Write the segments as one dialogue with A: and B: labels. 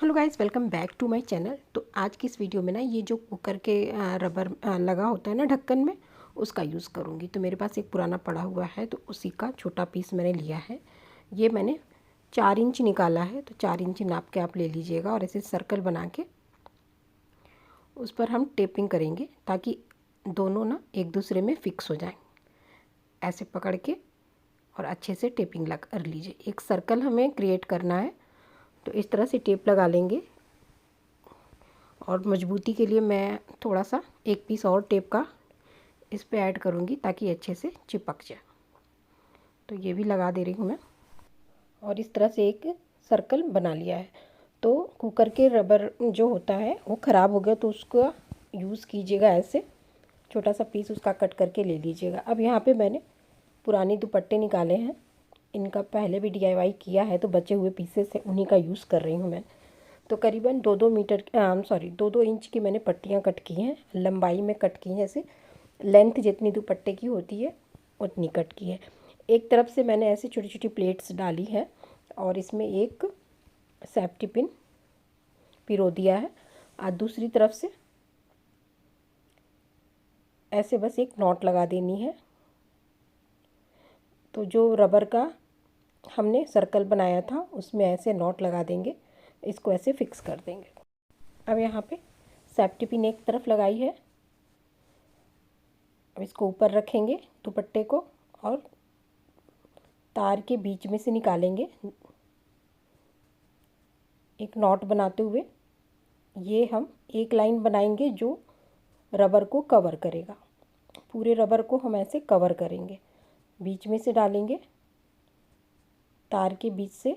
A: Hello guys, welcome back to my channel. तो आज की इस वीडियो में ना ये जो कुकर के रबर लगा होता है ना ढक्कन में, उसका यूज़ करूँगी। तो मेरे पास एक पुराना पड़ा हुआ है, तो उसी का छोटा पीस मैंने लिया है। ये मैंने 4 इंच निकाला है, तो 4 इंच नाप के आप ले लीजिएगा और ऐसे सर्कल बना के उस पर हम टेपिंग करेंगे ताकि दोनों ना एक दूसरे में फिक्स हो जाएं। ऐसे पकड़ के और अच्छे से टेपिंग लग कर लीजिए। एक सर्कल हमें क्रिएट करना है, तो इस तरह से टेप लगा लेंगे। और मजबूती के लिए मैं थोड़ा सा एक पीस और टेप का इस पे ऐड करूँगी ताकि अच्छे से चिपक जाए। तो ये भी लगा दे रही हूँ मैं, और इस तरह से एक सर्कल बना लिया है। तो कुकर के रबर जो होता है वो ख़राब हो गया, तो उसका यूज़ कीजिएगा। ऐसे छोटा सा पीस उसका कट करके ले लीजिएगा। अब यहाँ पे मैंने पुरानी दुपट्टे निकाले हैं, इनका पहले भी DIY किया है, तो बचे हुए पीसेस से उन्हीं का यूज़ कर रही हूँ मैं। तो करीबन 2-2 इंच की मैंने पट्टियाँ कट की हैं, लंबाई में कट की हैं। ऐसे लेंथ जितनी दुपट्टे की होती है उतनी कट की है। एक तरफ से मैंने ऐसे छोटी छोटी प्लेट्स डाली है और इसमें एक सेफ्टी पिन पिरो दिया है। और दूसरी तरफ से ऐसे बस एक नॉट लगा देनी है। तो जो रबर का हमने सर्कल बनाया था उसमें ऐसे नॉट लगा देंगे, इसको ऐसे फिक्स कर देंगे। अब यहाँ पे सेफ्टी पिन एक तरफ लगाई है। अब इसको ऊपर रखेंगे दुपट्टे को और तार के बीच में से निकालेंगे एक नॉट बनाते हुए। ये हम एक लाइन बनाएंगे जो रबर को कवर करेगा। पूरे रबर को हम ऐसे कवर करेंगे, बीच में से डालेंगे तार के बीच से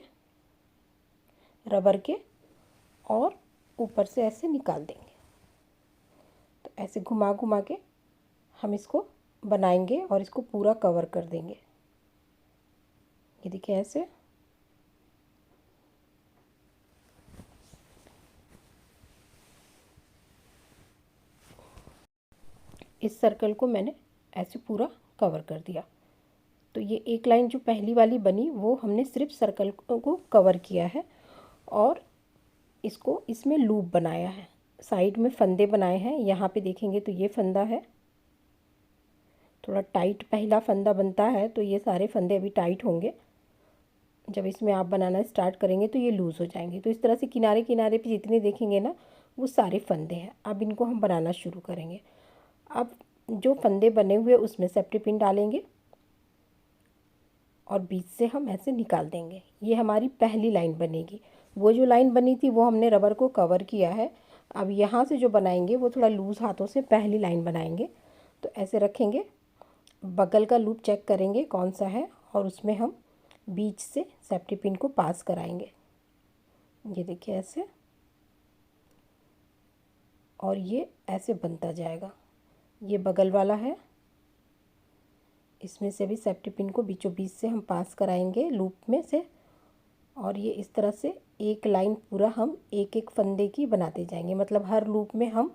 A: रबर के, और ऊपर से ऐसे निकाल देंगे। तो ऐसे घुमा घुमा के हम इसको बनाएंगे और इसको पूरा कवर कर देंगे। ये देखिए ऐसे। इस सर्कल को मैंने ऐसे पूरा कवर कर दिया। तो ये एक लाइन जो पहली वाली बनी वो हमने सिर्फ सर्कल को कवर किया है और इसको इसमें लूप बनाया है। साइड में फंदे बनाए हैं, यहाँ पे देखेंगे तो ये फंदा है, थोड़ा टाइट पहला फंदा बनता है, तो ये सारे फंदे अभी टाइट होंगे। जब इसमें आप बनाना स्टार्ट करेंगे तो ये लूज़ हो जाएंगे। तो इस तरह से किनारे किनारे पे जितने देखेंगे ना वो सारे फंदे हैं। अब इनको हम बनाना शुरू करेंगे। अब जो फंदे बने हुए उसमें सेफ्टी पिन डालेंगे और बीच से हम ऐसे निकाल देंगे। ये हमारी पहली लाइन बनेगी। वो जो लाइन बनी थी वो हमने रबर को कवर किया है। अब यहाँ से जो बनाएंगे वो थोड़ा लूज़ हाथों से पहली लाइन बनाएंगे। तो ऐसे रखेंगे, बगल का लूप चेक करेंगे कौन सा है और उसमें हम बीच से सेफ्टी पिन को पास कराएंगे। ये देखिए ऐसे, और ये ऐसे बनता जाएगा। ये बगल वाला है, इसमें से भी सेफ्टी पिन को बीचों बीच से हम पास कराएंगे लूप में से, और ये इस तरह से एक लाइन पूरा हम एक एक फंदे की बनाते जाएंगे। मतलब हर लूप में हम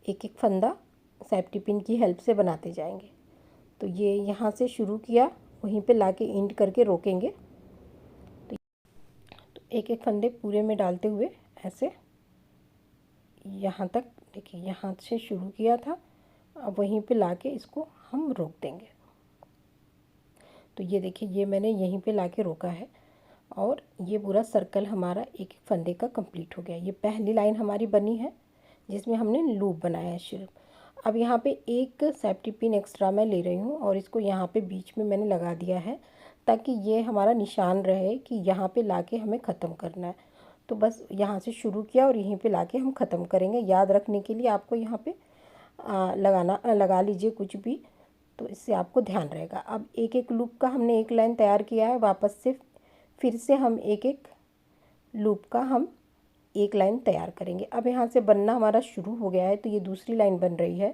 A: एक एक फंदा सेफ्टी पिन की हेल्प से बनाते जाएंगे। तो ये यहाँ से शुरू किया, वहीं पे लाके एंड करके रोकेंगे। तो एक एक फंदे पूरे में डालते हुए ऐसे यहाँ तक, देखिए यहाँ से शुरू किया था, अब वहीं पे लाके इसको हम रोक देंगे। तो ये देखिए ये मैंने यहीं पे लाके रोका है और ये पूरा सर्कल हमारा एक एक फंदे का कंप्लीट हो गया। ये पहली लाइन हमारी बनी है जिसमें हमने लूप बनाया है सिर्फ। अब यहाँ पे एक सेफ्टी पिन एक्स्ट्रा मैं ले रही हूँ और इसको यहाँ पे बीच में मैंने लगा दिया है ताकि ये हमारा निशान रहे कि यहाँ पे लाके हमें ख़त्म करना है। तो बस यहाँ से शुरू किया और यहीं पे लाके हम ख़त्म करेंगे। याद रखने के लिए आपको यहाँ पे लगा लीजिए कुछ भी, तो इससे आपको ध्यान रहेगा। अब एक एक लूप का हमने एक लाइन तैयार किया है, वापस से फिर से हम एक एक लूप का हम एक लाइन तैयार करेंगे। अब यहाँ से बनना हमारा शुरू हो गया है, तो ये दूसरी लाइन बन रही है।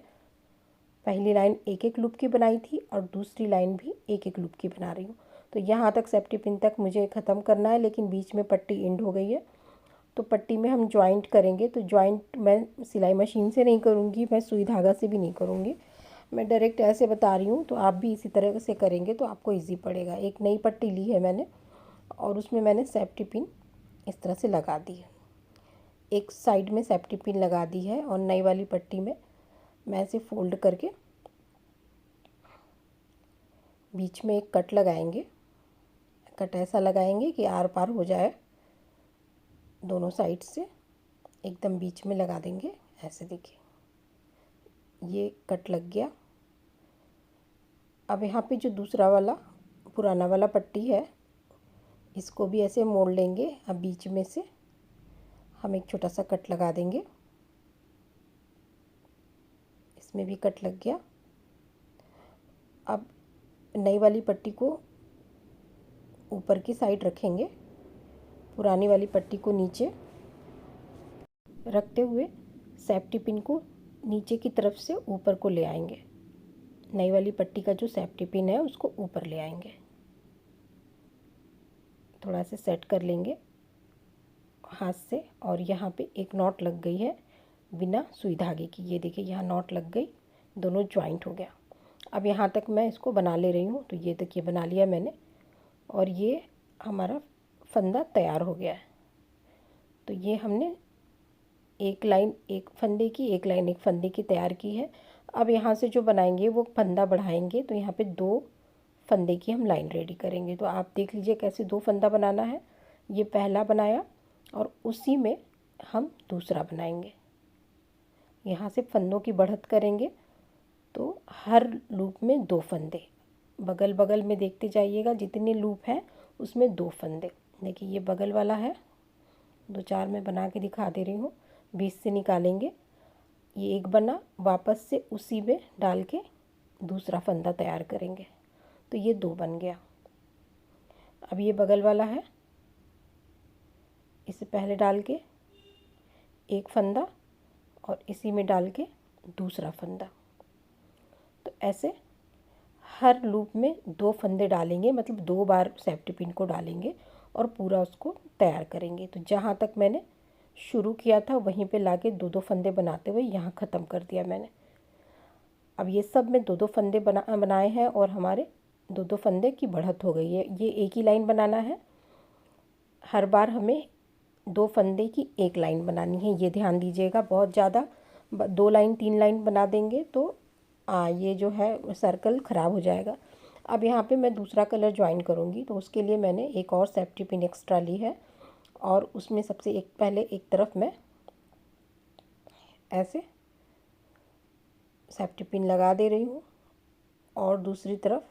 A: पहली लाइन एक एक लूप की बनाई थी और दूसरी लाइन भी एक एक लूप की बना रही हूँ। तो यहाँ तक सेफ्टी पिन तक मुझे ख़त्म करना है, लेकिन बीच में पट्टी एंड हो गई है। तो पट्टी में हम जॉइंट करेंगे। तो जॉइंट मैं सिलाई मशीन से नहीं करूँगी, मैं सुई धागा से भी नहीं करूँगी, मैं डायरेक्ट ऐसे बता रही हूँ। तो आप भी इसी तरह से करेंगे तो आपको इजी पड़ेगा। एक नई पट्टी ली है मैंने और उसमें मैंने सेफ्टी पिन इस तरह से लगा दी है। एक साइड में सेफ्टी पिन लगा दी है और नई वाली पट्टी में मैं इसे फोल्ड करके बीच में एक कट लगाएंगे। कट ऐसा लगाएंगे कि आर पार हो जाए, दोनों साइड से एकदम बीच में लगा देंगे। ऐसे देखिए ये कट लग गया। अब यहाँ पे जो दूसरा वाला पुराना वाला पट्टी है इसको भी ऐसे मोड़ लेंगे। अब बीच में से हम एक छोटा सा कट लगा देंगे, इसमें भी कट लग गया। अब नई वाली पट्टी को ऊपर की साइड रखेंगे, पुरानी वाली पट्टी को नीचे रखते हुए सेफ्टी पिन को नीचे की तरफ से ऊपर को ले आएंगे। नई वाली पट्टी का जो सेफ्टी पिन है उसको ऊपर ले आएंगे, थोड़ा सा सेट कर लेंगे हाथ से। और यहाँ पे एक नॉट लग गई है बिना सुई धागे की, ये देखिए यहाँ नॉट लग गई, दोनों जॉइंट हो गया। अब यहाँ तक मैं इसको बना ले रही हूँ। तो ये तक ये बना लिया मैंने और ये हमारा फंदा तैयार हो गया है। तो ये हमने एक लाइन एक फंदे की, एक लाइन एक फंदे की तैयार की है। अब यहाँ से जो बनाएंगे वो फंदा बढ़ाएंगे, तो यहाँ पे 2 फंदे की हम लाइन रेडी करेंगे। तो आप देख लीजिए कैसे 2 फंदा बनाना है। ये पहला बनाया और उसी में हम दूसरा बनाएंगे। यहाँ से फंदों की बढ़त करेंगे तो हर लूप में 2 फंदे, बगल बगल में देखते जाइएगा जितने लूप हैं उसमें 2 फंदे। देखिए ये बगल वाला है, 2-4 मैं बना के दिखा दे रही हूँ। बीच से निकालेंगे, ये एक बना, वापस से उसी में डाल के दूसरा फंदा तैयार करेंगे। तो ये 2 बन गया। अब ये बगल वाला है, इसे पहले डाल के एक फंदा और इसी में डाल के दूसरा फंदा। तो ऐसे हर लूप में 2 फंदे डालेंगे, मतलब 2 बार सेफ्टी पिन को डालेंगे और पूरा उसको तैयार करेंगे। तो जहाँ तक मैंने शुरू किया था वहीं पे लाके 2-2 फंदे बनाते हुए यहाँ ख़त्म कर दिया मैंने। अब ये सब में 2-2 फंदे बनाए हैं और हमारे 2-2 फंदे की बढ़त हो गई है। ये एक ही लाइन बनाना है, हर बार हमें 2 फंदे की एक लाइन बनानी है, ये ध्यान दीजिएगा। बहुत ज़्यादा 2 लाइन 3 लाइन बना देंगे तो ये जो है सर्कल ख़राब हो जाएगा। अब यहाँ पे मैं दूसरा कलर ज्वाइन करूँगी, तो उसके लिए मैंने एक और सेफ्टी पिन एक्स्ट्रा ली है और उसमें सबसे पहले एक तरफ मैं ऐसे सेफ्टी पिन लगा दे रही हूँ और दूसरी तरफ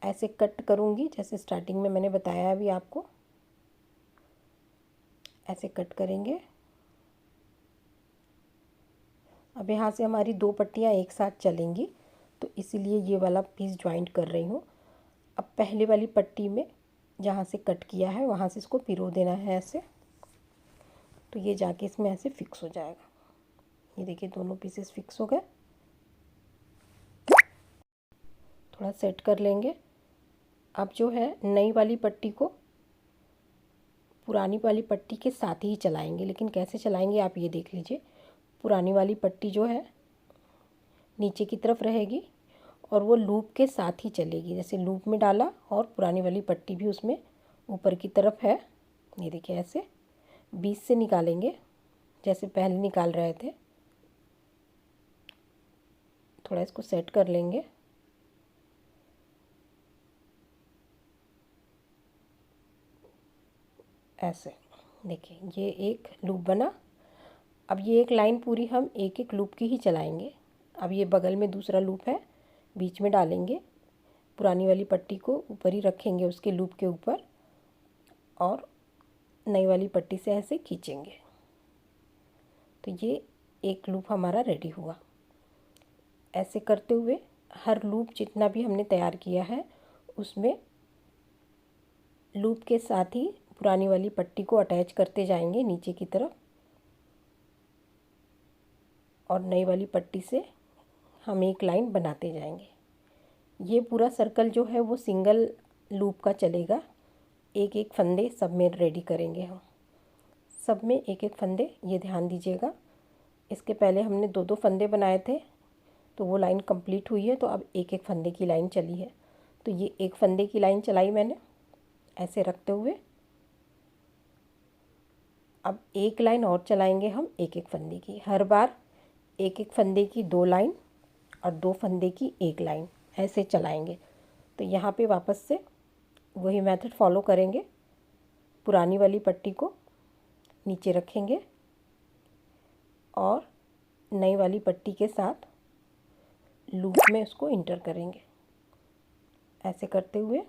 A: ऐसे कट करूँगी, जैसे स्टार्टिंग में मैंने बताया अभी आपको, ऐसे कट करेंगे। अब यहाँ से हमारी 2 पट्टियाँ एक साथ चलेंगी, तो इसीलिए ये वाला पीस ज्वाइंट कर रही हूँ। अब पहले वाली पट्टी में जहाँ से कट किया है वहाँ से इसको पिरो देना है ऐसे, तो ये जाके इसमें ऐसे फिक्स हो जाएगा। ये देखिए दोनों पीसेस फिक्स हो गए। थोड़ा सेट कर लेंगे। अब जो है नई वाली पट्टी को पुरानी वाली पट्टी के साथ ही चलाएंगे, लेकिन कैसे चलाएंगे आप ये देख लीजिए। पुरानी वाली पट्टी जो है नीचे की तरफ रहेगी और वो लूप के साथ ही चलेगी, जैसे लूप में डाला और पुरानी वाली पट्टी भी उसमें ऊपर की तरफ है। ये देखिए ऐसे बीच से निकालेंगे जैसे पहले निकाल रहे थे। थोड़ा इसको सेट कर लेंगे। ऐसे देखिए ये एक लूप बना। अब ये एक लाइन पूरी हम एक एक लूप की ही चलाएंगे। अब ये बगल में दूसरा लूप है, बीच में डालेंगे, पुरानी वाली पट्टी को ऊपर ही रखेंगे उसके लूप के ऊपर और नई वाली पट्टी से ऐसे खींचेंगे। तो ये एक लूप हमारा रेडी हुआ। ऐसे करते हुए हर लूप जितना भी हमने तैयार किया है उसमें लूप के साथ ही पुरानी वाली पट्टी को अटैच करते जाएंगे नीचे की तरफ और नई वाली पट्टी से हम एक लाइन बनाते जाएंगे। ये पूरा सर्कल जो है वो सिंगल लूप का चलेगा। एक एक फंदे सब में रेडी करेंगे हम, सब में एक एक फंदे, ये ध्यान दीजिएगा। इसके पहले हमने 2-2 फंदे बनाए थे तो वो लाइन कंप्लीट हुई है, तो अब एक एक फंदे की लाइन चली है। तो ये एक फंदे की लाइन चलाई मैंने ऐसे रखते हुए अब एक लाइन और चलाएंगे हम एक एक फंदे की। हर बार एक एक फंदे की 2 लाइन और 2 फंदे की 1 लाइन ऐसे चलाएंगे। तो यहाँ पे वापस से वही मेथड फॉलो करेंगे। पुरानी वाली पट्टी को नीचे रखेंगे और नई वाली पट्टी के साथ लूप में उसको इंटर करेंगे। ऐसे करते हुए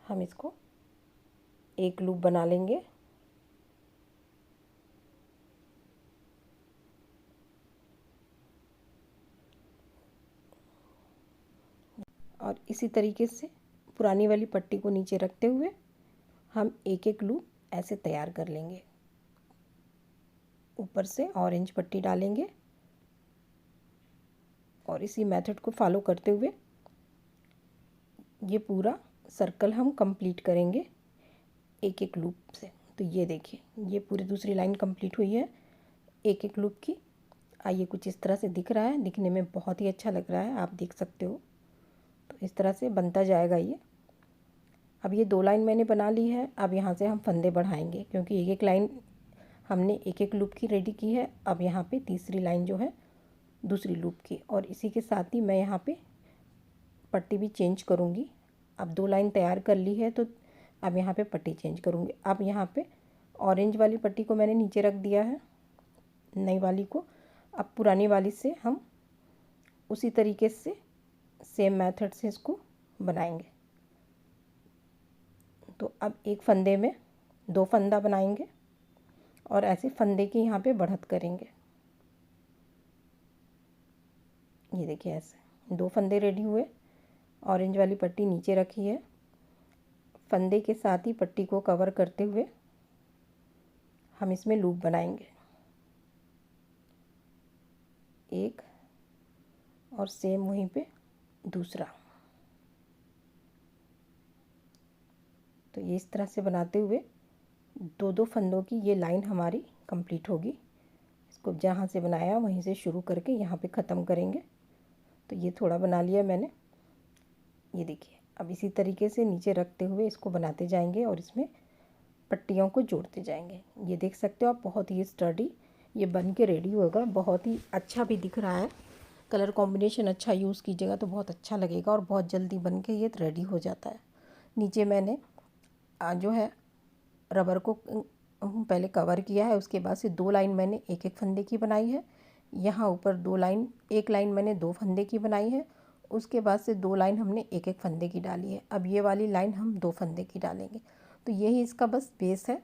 A: हम इसको एक लूप बना लेंगे। और इसी तरीके से पुरानी वाली पट्टी को नीचे रखते हुए हम एक एक लूप ऐसे तैयार कर लेंगे। ऊपर से ऑरेंज पट्टी डालेंगे और इसी मेथड को फॉलो करते हुए ये पूरा सर्कल हम कंप्लीट करेंगे एक एक लूप से। तो ये देखिए, ये पूरी दूसरी लाइन कंप्लीट हुई है एक एक लूप की। आइए, कुछ इस तरह से दिख रहा है, दिखने में बहुत ही अच्छा लग रहा है, आप देख सकते हो। तो इस तरह से बनता जाएगा ये। अब ये 2 लाइन मैंने बना ली है। अब यहाँ से हम फंदे बढ़ाएंगे क्योंकि एक एक लाइन हमने एक एक लूप की रेडी की है। अब यहाँ पे तीसरी लाइन जो है दूसरी लूप की, और इसी के साथ ही मैं यहाँ पे पट्टी भी चेंज करूँगी। अब 2 लाइन तैयार कर ली है तो अब यहाँ पे पट्टी चेंज करूँगी। अब यहाँ पे ऑरेंज वाली पट्टी को मैंने नीचे रख दिया है, नई वाली को। अब पुरानी वाली से हम उसी तरीके से सेम मेथड से इसको बनाएंगे। तो अब एक फंदे में 2 फंदा बनाएंगे और ऐसे फंदे की यहाँ पे बढ़त करेंगे। ये देखिए, ऐसे 2 फंदे रेडी हुए। ऑरेंज वाली पट्टी नीचे रखी है, फंदे के साथ ही पट्टी को कवर करते हुए हम इसमें लूप बनाएंगे एक, और सेम वहीं पे दूसरा। तो ये इस तरह से बनाते हुए 2-2 फंदों की ये लाइन हमारी कंप्लीट होगी। इसको जहाँ से बनाया वहीं से शुरू करके यहाँ पे ख़त्म करेंगे। तो ये थोड़ा बना लिया मैंने, ये देखिए। अब इसी तरीके से नीचे रखते हुए इसको बनाते जाएंगे और इसमें पट्टियों को जोड़ते जाएंगे। ये देख सकते हो आप, बहुत ही स्टडी ये बन के रेडी होगा। बहुत ही अच्छा भी दिख रहा है। कलर कॉम्बिनेशन अच्छा यूज़ कीजिएगा तो बहुत अच्छा लगेगा और बहुत जल्दी बन के ये रेडी हो जाता है। नीचे मैंने जो है रबर को पहले कवर किया है, उसके बाद से 2 लाइन मैंने एक एक फंदे की बनाई है। यहाँ ऊपर 2 लाइन, 1 लाइन मैंने 2 फंदे की बनाई है। उसके बाद से 2 लाइन हमने एक एक फंदे की डाली है। अब ये वाली लाइन हम 2 फंदे की डालेंगे। तो यही इसका बस बेस है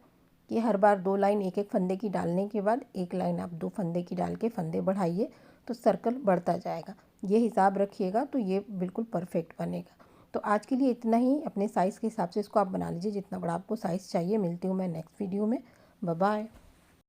A: कि हर बार 2 लाइन एक एक फंदे की डालने के बाद 1 लाइन आप 2 फंदे की डाल के फंदे बढ़ाइए तो सर्कल बढ़ता जाएगा। ये हिसाब रखिएगा तो ये बिल्कुल परफेक्ट बनेगा। तो आज के लिए इतना ही। अपने साइज़ के हिसाब से इसको आप बना लीजिए जितना बड़ा आपको साइज़ चाहिए। मिलती हूँ मैं नेक्स्ट वीडियो में। Bye bye.